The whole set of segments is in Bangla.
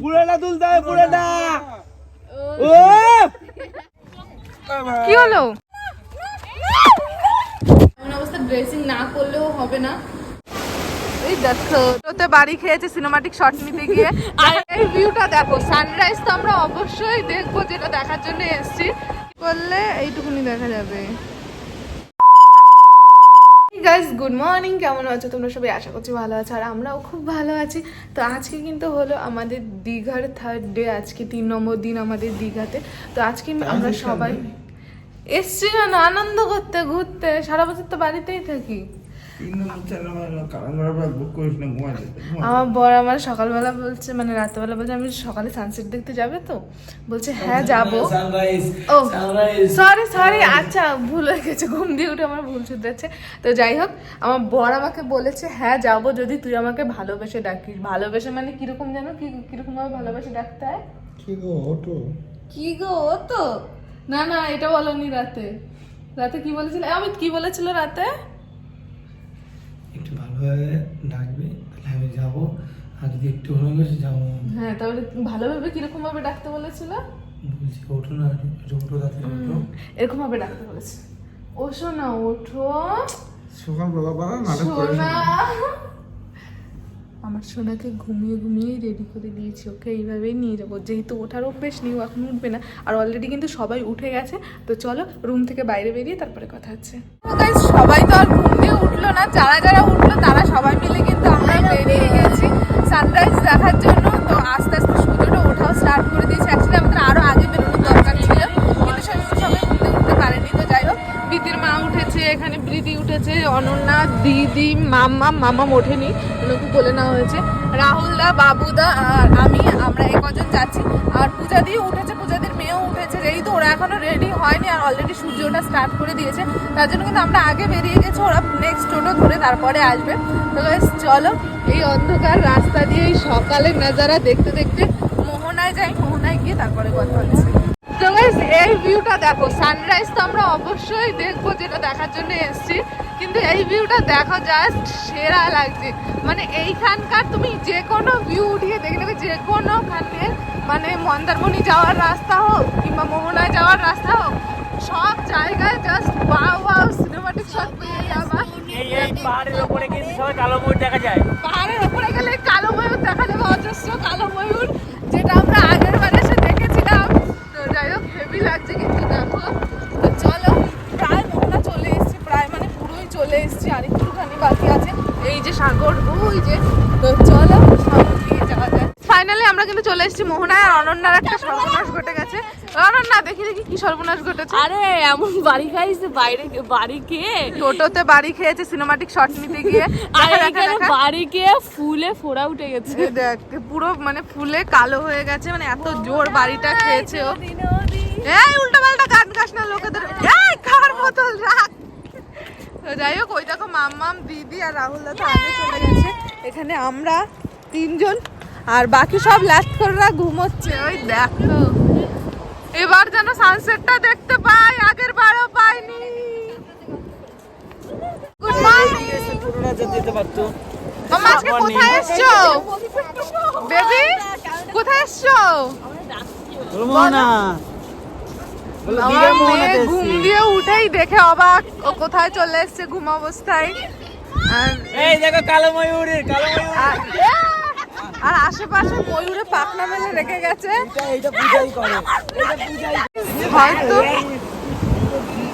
পুরোটা তুলতে হবে, পুরোটা। ও কি হলো? এমন অবস্থা ড্রেসিং না করলেও হবে না। এই দেখো তোতে বাড়ি খেয়েছে সিনেমাটিক শট নিতে গিয়ে। আর এই ভিউটা দেখো, সানরাইজ তো আমরা অবশ্যই দেখবো, যেটা দেখার জন্য এসেছি। করলে এইটুকুনি দেখা যাবে। গাইস গুড মর্নিং, কেমন আছো তোমরা সবাই? আশা করছি ভালো আছো, আর আমরাও খুব ভালো আছি। তো আজকে কিন্তু হলো আমাদের দীঘার 3rd ডে, আজকে 3 নম্বর দিন আমাদের দীঘাতে। তো আজকে আমরা সবাই এসছি না আনন্দ করতে, ঘুরতে। সারা বছর তো বাড়িতেই থাকি। আমার বর আমার সকালবেলা বলছে, মানে রাতবেলা বলছে আমি সকালে সানসেট দেখতে যাবে, তো বলছে হ্যাঁ যাবো। ও সরি আচ্ছা ভুল হয়ে গেছে, ঘুম দিয়ে উঠে আমার ভুল শুধরাচ্ছে। তো যাই হোক, আমার বর আমাকে বলেছে হ্যাঁ যাবো যদি তুই আমাকে ভালোবেসে ডাকিস। ভালোবেসে মানে কিরকম জানো, কিরকম ভাবে ভালোবেসে ডাকতে হয়? কি গো ও তো না না, এটা বলনি। রাতে কি বলেছিল? আমি কি বলেছিল রাতে? একটু ভালোভাবে ডাকবে, তাহলে আমি যাবো। আর যদি একটু ভালোবেসে যাবো। হ্যাঁ, তাহলে ভালোভাবে কিরকম ভাবে ডাকতে বলেছিল? বলছি ওঠো না, ওঠো রাতে, ওঠো। এরকম ভাবে ডাকতে বলেছে, ওঠো না, ওঠো। সকালবেলা সোনা, আমার সোনাকে ঘুমিয়ে রেডি করে দিয়েছি। ওকে এইভাবেই নিয়ে যাবো, যেহেতু ওঠার অভ্যেস নেই, ও এখন উঠবে না। আর অলরেডি কিন্তু সবাই উঠে গেছে। তো চলো রুম থেকে বাইরে বেরিয়ে তারপরে কথা হচ্ছে। সবাই তো আর ঘুম দিয়ে উঠলো না, যারা উঠলো তারা সবাই মিলে কিন্তু আমরা বেরিয়ে গেছি সানরাইজ দেখার জন্য। তো আস্তে আস্তে সূর্যটা ওঠাও স্টার্ট করে দিয়েছে। অ্যাকচুয়ালি আমাদের আরো আগে বেরোনোর দরকার ছিল, কিন্তু সবাই উঠতে পারেনি। তো যাই হোক, বিতির মা উঠেছে, এখানে প্রীতি উঠেছে, অনন্যা, দিদি, মামা ওঠেনি, ওনাকে বলে নেওয়া হয়েছে। রাহুলদা, বাবুদা আর আমরা কজন যাচ্ছি। আর পূজাদি উঠেছে, পূজাদির মেয়েও উঠেছে। যেহেতু ওরা এখনো রেডি হয়নি আর অলরেডি সূর্য ওঠা স্টার্ট করে দিয়েছে, তার জন্য কিন্তু আমরা আগে বেরিয়ে গেছি। ওরা নেক্সট টোটো ধরে তারপরে আসবে। তো গাইস চলো, এই অন্ধকার রাস্তা দিয়ে এই সকালের নজারা দেখতে দেখতে মোহনায় যাই। মোহনায় গিয়ে তারপরে কথা হচ্ছে। তো গাইস এই ভিউটা দেখো, সানরাইজ তো আমরা অবশ্যই দেখবো, যেটা দেখার জন্য এসেছি। কিন্তু এই ভিউটা দেখো, জাস্ট সেরা লাগছে। মানে এইখানকার তুমি যে কোনো ভিউ উঠিয়ে দেখে নেবে, যে কোনোখানে, মানে মন্দারমণি যাওয়ার রাস্তা হোক কিংবা মোহনায় যাওয়ার রাস্তা হোক, সব জায়গায় জাস্ট ওয়াও সিনেমাটিক শট পেয়ে যাবা। এই পাহাড়ের উপরে কিন্তু সবাই কালো ময়ূর দেখা যায়। পাহাড়ের উপরে গেলে কালো ময়ূর দেখা যাবে, অজস্র কালো ময়ূর, যেটা আমরা আগের বার এসে দেখেছিলাম। তো যাই হোক, হেভি লাগছে কিন্তু দেখো। তো চলো, প্রায় মোহনা চলে এসেছি, প্রায় মানে পুরোই চলে এসেছি, আর একটুখানি বাকি আছে। এই যে সাগর, ওই যে। তো চলো সাগর দিয়ে যাওয়া যায়। ফাইনালি আমরা কিন্তু চলে এসেছি মোহনায়। আর অনন্যার একটা সর্বনাশ ঘটে গেছে। অনন্যা দেখি কি সর্বনাশ ঘটেছে? আরে এমন বাড়ি খাইছে, বাইরে বাড়ি খেয়ে, টোটোতে বাড়ি খেয়েছে সিনেমাটিক শট নিতে গিয়ে। আর এখানে বাড়ি খেয়ে ফুলে ফোড়া উঠে গেছে। দেখ পুরো মানে ফুলে কালো হয়ে গেছে, মানে এত জোর বাড়িটা খেয়েছে ও। এই উল্টা পাল্টা গান গাছ না লোকেদের, এই খাবার বোতল রাখ। তো যাই হোক, ওই দেখো মাম্মাম, দিদি আর রাহুল দা তো আগে চলে গেছে। এখানে আমরা 3 জন, আর বাকি সব লাস্ট করে ঘুমোচ্ছে। ওই দেখো, এবার যেন সানসেটটা দেখতে পাই, আগের বারও পাইনি। Good morning. যেতে পারতো। মামা আজকে কোথায় এসছো? বেবি কোথায় এসছো? ঘুম দিয়ে উঠেই দেখে অবাক, ও কোথায় চলে এসছে ঘুম অবস্থায়। এই দেখো কালো ময়ূরের, আর আশেপাশে ময়ূরে পাখনা মেলে রেখে গেছে। হয়তো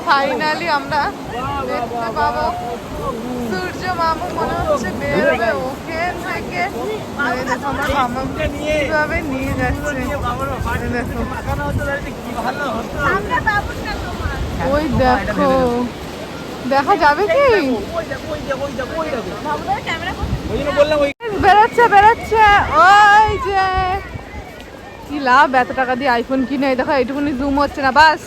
ফাইনালি আমরা দেখতে পাবো সূর্য মামু, মনে হচ্ছে বেরোবে ওকে থেকে। দেখো আমার মামা কিভাবে নিয়ে যাচ্ছে, দেখো ওই দেখো, দেখা যাবে কি? বেরোচ্ছে ওই যে। কি লাভ এত টাকা দিয়ে আইফোন কিনে? দেখো এইটুকুনি জুম হচ্ছে না, বাস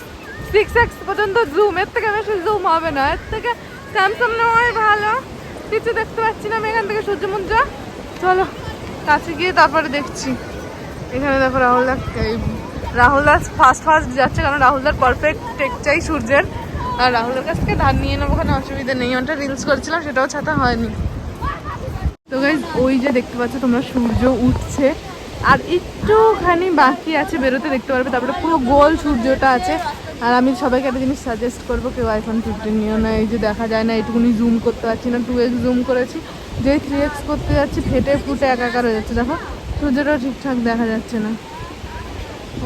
6x পর্যন্ত জুম, এর থেকে বেশি জুম হবে না। এর থেকে স্যামসাং নেওয়াই ভালো। কিছু দেখতে পাচ্ছি না আমি এখান থেকে সূর্যমুঞ্জ। চলো কাছে গিয়ে তারপরে দেখছি। এখানে দেখো রাহুলদা ফার্স্ট যাচ্ছে, কারণ রাহুলদার পারফেক্ট টেক চাই সূর্যের। আর রাহুলের কাছ থেকে ধার নিয়ে নেবো, কোনো অসুবিধা নেই। ওটা রিলস করেছিলাম, সেটাও ছাতা হয়নি। তো গাইস ওই যে দেখতে পাচ্ছ তোমরা, সূর্য উঠছে। আর একটুখানি বাকি আছে বেরোতে, দেখতে পারবে। তারপরে পুরো গোল সূর্যটা আছে। আর আমি সবাইকে একটা জিনিস সাজেস্ট করবো, কেউ আইফোন 15 নিও না। এই যে দেখা যায় না, এইটুকুনি জুম করতে পারছি না, 2x জুম করেছি, যেই 3x করতে যাচ্ছি ফেটে ফুটে একাকার হয়ে যাচ্ছে। দেখো সূর্যটাও ঠিকঠাক দেখা যাচ্ছে না,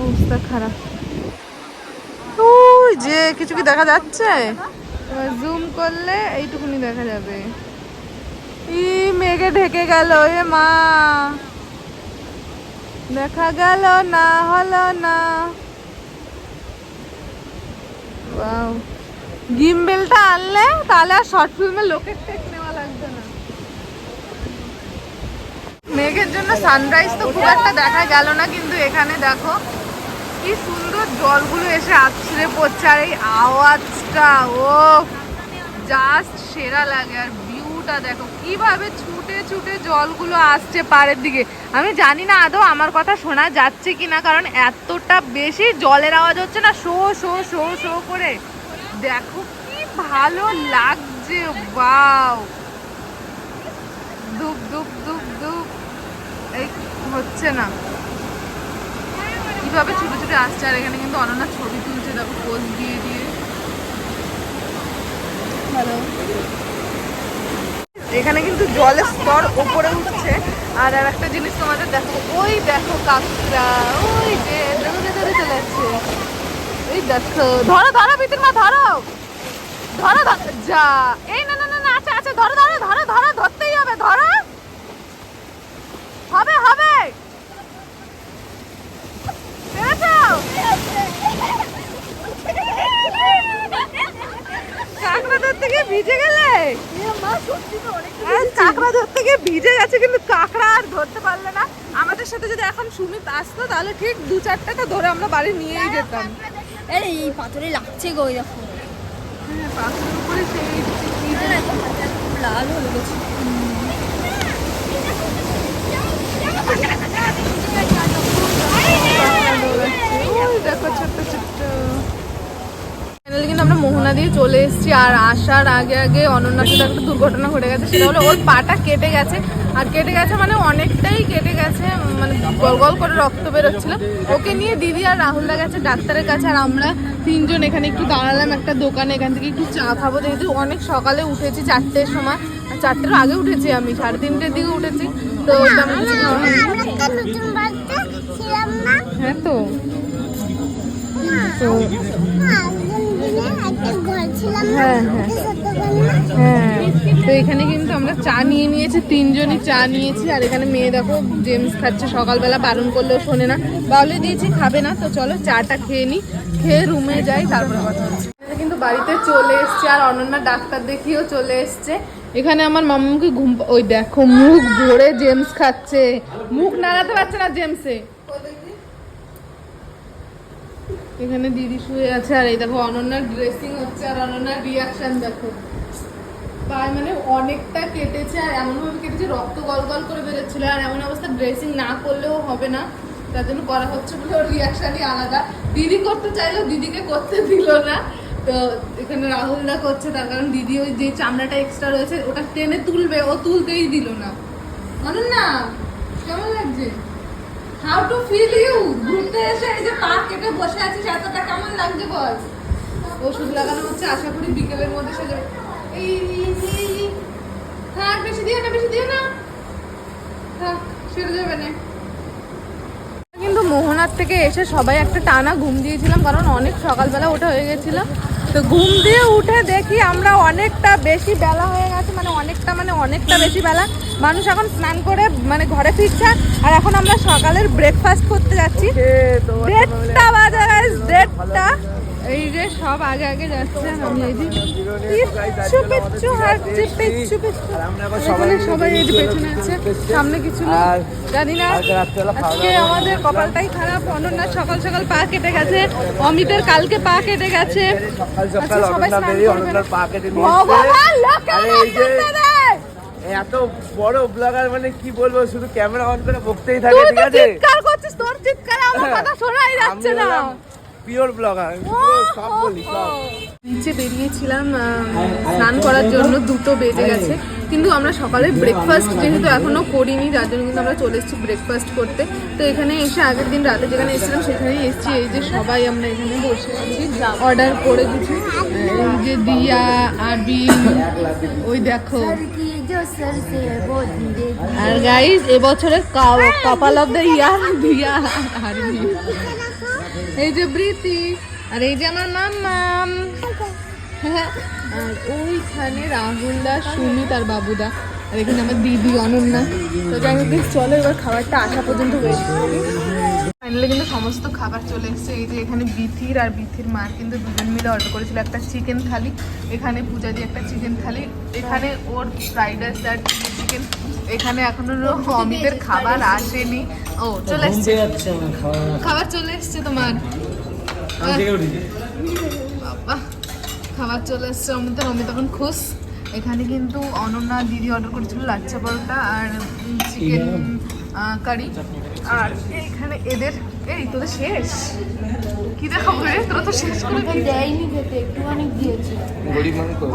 অবস্থা খারাপ। ওই যে কিছু কি দেখা যাচ্ছে, এবার জুম করলে এইটুকুনি দেখা যাবে। ই মেঘে ঢেকে গেল, এ মা, দেখা গেল না, হলো না। ওয়াও, গিম্বেলটা আনলে তাহলে আর শর্ট ফিল্মে লোকের টেক নেওয়া লাগবে না। মেঘের জন্য সানরাইজ তো খুব একটা দেখা গেল না, কিন্তু এখানে দেখো কি সুন্দর জলগুলো এসে আছড়ে পড়ছে, আর এই আওয়াজটা ও জাস্ট সেরা লাগে। আর ভিউটা দেখো কিভাবে ছুটে ছুটে জলগুলো আসছে পাড়ের দিকে। আমি জানি না আদৌ আমার কথা শোনা যাচ্ছে কিনা, কারণ এতটা বেশি জলের আওয়াজ হচ্ছে না, শো শো শো শো করে। দেখো কি ভালো লাগছে, ওয়াও। দুপ দুপ দুপ দুপ এই হচ্ছে না, কিভাবে ছুটে ছুটে আসছে। আর এখানে কিন্তু অনন্যা ছবি তুলছে, দেখো পোজ দিয়ে দিয়ে। হ্যালো, এখানে কিন্তু জলের স্তর উপরে উঠছে। আর একটা জিনিস তোমাদের দেখো, ওই দেখো কাকড়া, ওই যে ধরে ধরে চলে যাচ্ছে। এই দেখো, ধরো ধরো ভিতর মা, ধরো ধরো যা। এই না না না না, আচ্ছা আচ্ছা, ধরো ধরো ধরো ধরো, ধরতেই হবে, ধরো, হবে হবে। কাঁকড়া ধরতে গিয়ে ভিজে গেলে, কাঁকড়া ধরতে গিয়ে ভিজে গেছে, কিন্তু কাঁকড়া আর ধরতে পারলে না। আমাদের সাথে যদি এখন সুমিত আসতো তাহলে ঠিক 2-4টা ধরে আমরা বাড়ি নিয়েই যেতাম। এই পাথরে লাগছে গো, দেখো হ্যাঁ, পাথরের উপরে সেই লাল হয়ে গেছে। দেখো ছোট্ট ছোট্ট। কিন্তু আমরা মোহনা দিয়ে চলে এসেছি। আর আসার আগে আগে অনন্যার সাথে একটা দুর্ঘটনা ঘটে গেছে। সেটা হলো ওর পাটা কেটে গেছে। আর কেটে গেছে মানে অনেকটাই কেটে গেছে, মানে গল গল করে রক্ত বেরোচ্ছিল। ওকে নিয়ে দিদি আর রাহুলদা গেছে ডাক্তারের কাছে। আর আমরা 3জন এখানে একটু দাঁড়ালাম একটা দোকানে, এখান থেকে একটু চা খাবো। যেহেতু অনেক সকালে উঠেছি, 4টের সময়, 4টের আগে উঠেছি, আমি 3:30-র দিকে উঠেছি। তো তেমন কিছু খাওয়া হয়নি। হ্যাঁ তো হ্যাঁ হ্যাঁ, তো এখানে কিন্তু আমরা চা নিয়ে নিয়েছি, 3জনই চা নিয়েছি। আর এখানে মেয়ে দেখো জেমস খাচ্ছে, সকালবেলা বারণ করলেও শোনে না, বাউলে দিয়েছি খাবে না। তো চলো চাটা খেয়ে নিই, খেয়ে রুমে যাই, তারপরে কথা হচ্ছে। কিন্তু বাড়িতে চলে এসছে, আর অনন্যা ডাক্তার দেখিয়েও চলে এসছে। এখানে আমার মাম্মুকে ঘুম, ওই দেখো মুখ ভরে জেমস খাচ্ছে, মুখ নাড়াতে পারছে না জেমসে। এখানে দিদি শুয়ে আছে, আর এই দেখো অনন্যার ড্রেসিং হচ্ছে। আর অনন্যার রিয়াকশন দেখো, পায়ে মানে অনেকটা কেটেছে, আর এমনভাবে কেটেছে রক্ত গল গল করে বেরোচ্ছিল। আর এমন অবস্থা ড্রেসিং না করলেও হবে না, তার জন্য করা হচ্ছে বলে ওর রিয়াকশনই আলাদা। দিদি করতে চাইলো, দিদিকে করতে দিল না। তো এখানে রাহুলদা করছে, তার কারণ দিদি ওই যে চামড়াটা এক্সট্রা রয়েছে ওটা টেনে তুলবে, ও তুলতেই দিল না। অনন্যা কেমন লাগছে? How to feel you? ঘুরতে এসে এই যে পা কেটে বসে আছিস, এতটা কেমন লাগছে বল? ওষুধ লাগানো হচ্ছে, আশা করি বিকেলের মধ্যে সেরে যাবে। থাক, বেশি দিও না, বেশি দিও না, থাক, সেরে যাবে না। কিন্তু মোহনার থেকে এসে সবাই একটা টানা ঘুম দিয়েছিলাম, কারণ অনেক সকালবেলা ওঠা হয়ে গেছিল। তো ঘুম দিয়ে উঠে দেখি আমরা অনেকটা বেশি বেলা হয়ে গেছে, মানে অনেকটা বেশি বেলা। মানুষ এখন স্নান করে মানে ঘরে ফিরছে, আর এখন আমরা সকালের ব্রেকফাস্ট করতে যাচ্ছি। 1:30 বাজে, 1:30। এই যে সব আগে আগে যাচ্ছে, আমি এই যে পিচ্ছু পিচ্ছু হাঁটছি, পিচ্ছু পিচ্ছু। এখানে সবাই এই যে পেছনে আছে, সামনে কিছু লোক, জানি না। আজকে আমাদের কপালটাই খারাপ, অনন্যার সকাল সকাল পা কেটে গেছে, অমিতের কালকে পা কেটে গেছে। আজকে সবাই স্নান করবে। ভগবান, এত বড় ব্লগার, মানে কি বলবো, শুধু ক্যামেরা অন করে বকতেই থাকে, ঠিক আছে? চিৎকার করছিস, তোর চিৎকারে আমার কথা শোনাই যাচ্ছে না। পিওর ব্লগার, সব বলি সব। নিচে বেরিয়েছিলাম স্নান করার জন্য, 2টো বেজে গেছে। কিন্তু আমরা সকালে ব্রেকফাস্ট যেহেতু এখনো করিনি, যার জন্য কিন্তু আমরা চলে এসেছি ব্রেকফাস্ট করতে। তো এখানে এসে আগের দিন রাতে যেখানে এসেছিলাম সেখানেই এসেছি। এই যে সবাই আমরা এখানে বসে আছি, অর্ডার করে দিচ্ছি। এই যে দিয়া আরবিন, ওই দেখো। আর গাইস এবছরের কপাল অফ দ্য ইয়ার দিয়া আরবিন। এই যে প্রীতি, আর এই যে আমার মাম্মাম, আর ওইখানে রাহুলদা, সুমিত আর বাবুদা, আর এখানে আমার দিদি অনন্যা। তো যাই হোক চলো এবার খাবারটা আসা পর্যন্ত ওয়েট করি। ফাইনালি কিন্তু সমস্ত খাবার চলে এসেছে। এই যে এখানে বিথির আর বিথির মার কিন্তু দুজন মিলে অর্ডার করেছিল একটা চিকেন থালি, এখানে পূজাদি একটা চিকেন থালি, এখানে ওর ফ্রাইড রাইস আর চিকেন। এখানে এখনো অমিতের খাবার আসেনি। ও চলে এসছে, খাবার চলে এসছে তোমার। বাবা খাবার চলে এসছে অমিতের, অমিত এখন খুশ। এখানে কিন্তু অনন্যা দিদি অর্ডার করেছিল লাচ্ছা পরোটা আর চিকেন কারি। আর এইখানে এদের, এই তোদের শেষ কি দেখাবো রে, তোরা তো শেষ করে দেয়নি খেতে, একটুখানি দিয়েছে।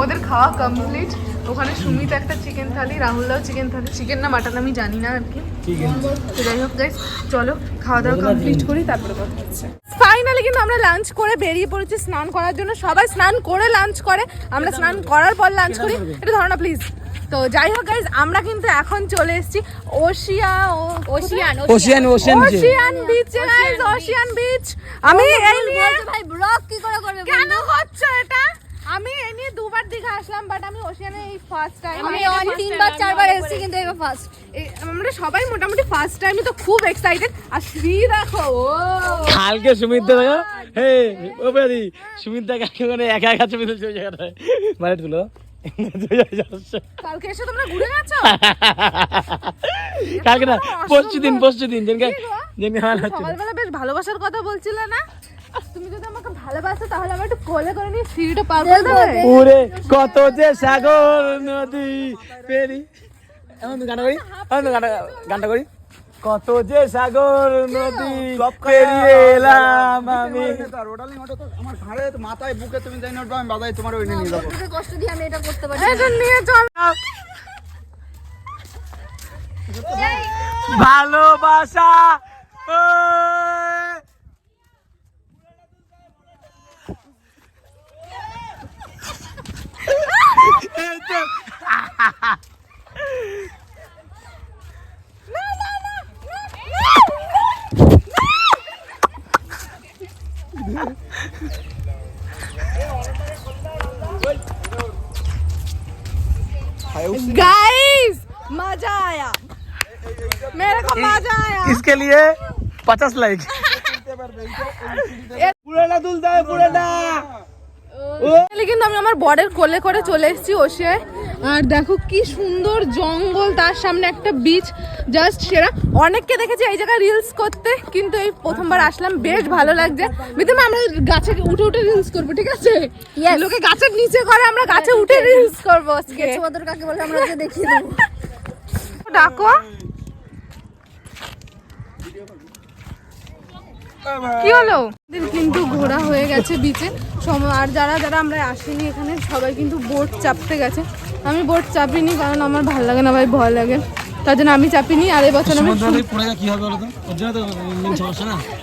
ওদের খাওয়া কমপ্লিট। ওখানে সুমিত একটা চিকেন থালি, রাহুলদাও চিকেন থালি, চিকেন না মাটন আমি জানি না আর কি। তো যাই হোক গাইস চলো খাওয়া দাওয়া কমপ্লিট করি, তারপরে কথা হচ্ছে। ফাইনালি কিন্তু আমরা লাঞ্চ করে বেরিয়ে পড়েছি স্নান করার জন্য। সবাই স্নান করে লাঞ্চ করে, আমরা স্নান করার পর লাঞ্চ করি। এটা ধরো না প্লিজ। তো যাই হোক গাইস আমরা কিন্তু এখন চলে এসেছি ওশিয়ান বিচে গাইস, ওশিয়ান বিচ। আমি এই নিয়ে ভাই ব্লগ কি করে করবে, কেন হচ্ছে এটা? আমি এই নিয়ে দুবার দীঘা আসলাম, বাট আমি ওশিয়ানে এই ফার্স্ট টাইম। আমি 3বার 4বার এসেছি কিন্তু এবার ফার্স্ট। আমরা সবাই মোটামুটি ফার্স্ট টাইমই, তো খুব এক্সাইটেড। আর শ্রী দেখো, ও কালকে সুমিত দেখো, হে ও বেদি সুমিত দা কালকে মানে একা একা ছবি তুলছে ওই জায়গাটায়, মানে তুলো কালকে এসে তোমরা ঘুরে গেছো? কালকে না পরশু দিন যেনকে সকালবেলা বেশ ভালোবাসার কথা বলছিলে না? তুমি যদি আমাকে ভালোবাসো তাহলে আমার একটু কোলে করে নিয়ে সিঁড়িটা পার করে দেবে। ওরে কত যে সাগর নদী পেরি, এখন গানটা করি, গানটা করি। কত যে সাগর নদী পেরিয়ে এলাম আমি। আমার ঘাড়ে মাথায় বুকে তুমি জানি না, আমি বাজাই তোমার ওই নিয়ে যাবো। কষ্ট দিয়ে আমি এটা করতে পারি। এটা নিয়ে চল। ভালোবাসা गाइस मजा आया, मेरे को मजा आया। इसके लिए 50 लाइक। পুরানা দুলতে হবে পুরানা। কিন্তু আমি আমার বরের কোলে করে চলে এসেছি ওশিয়ায়। আর দেখো কি সুন্দর জঙ্গল, তার সামনে একটা বিচ, জাস্ট সেরা। অনেককে দেখেছি এই জায়গায় রিলস করতে, কিন্তু এই প্রথমবার আসলাম, বেশ ভালো লাগছে। মিথিমা আমরা গাছে উঠে উঠে রিলস করবো, ঠিক আছে? লোকে গাছের নিচে করে, আমরা গাছে উঠে রিলস করবো আজকে। ছোটদের কাকে বলে আমরা ওকে দেখিয়ে দেবো। ডাকো কি হলো? কিন্তু ঘোরা হয়ে গেছে বিচে। আর যারা যারা আমরা আসিনি এখানে সবাই কিন্তু বোট চাপতে গেছে। আমি বোট চাপিনি, কারণ আমার ভালো লাগে না ভাই, ভয় লাগে, তার জন্য আমি চাপিনি। আর এবছর আমি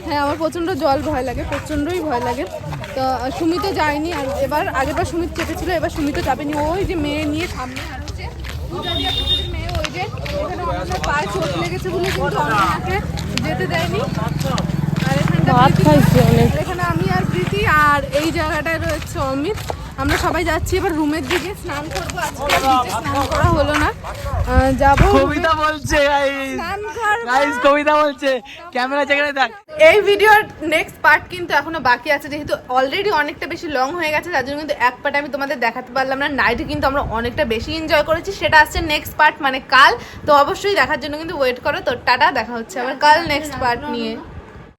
হ্যাঁ আমার প্রচন্ড জল ভয় লাগে, প্রচন্ডই ভয় লাগে। তো সুমিতও যায়নি। আর আগেরবার সুমিত চেপেছিল, এবার সুমিতও চাপেনি। ওই যে মেয়ে নিয়ে সামনে হাঁটছে, মেয়ে ওই যে এখানে আমাদের পায়ে চোট লেগেছে বলে কিন্তু আমাকে যেতে দেয়নি। আর এখানে আমি আর প্রীতি, আর এই জায়গাটায় রয়েছে অমিত। আমরা সবাই যাচ্ছি এবার রুমের দিকে, স্নান করবো। আজকে বিচে স্নান করা হলো না, যাবো। কবিতা বলছে গাইস, কবিতা বলছে, ক্যামেরা যেখানে দেখ। এই ভিডিওর নেক্সট পার্ট কিন্তু এখনো বাকি আছে, যেহেতু অলরেডি অনেকটা বেশি লং হয়ে গেছে, যার জন্য কিন্তু এক পার্ট আমি তোমাদের দেখাতে পারলাম না। নাইটে কিন্তু আমরা অনেকটা বেশি এনজয় করেছি, সেটা আসছে নেক্সট পার্ট মানে কাল। তো অবশ্যই দেখার জন্য কিন্তু ওয়েট করো। তো টাটা, দেখা হচ্ছে আবার কাল নেক্সট পার্ট নিয়ে।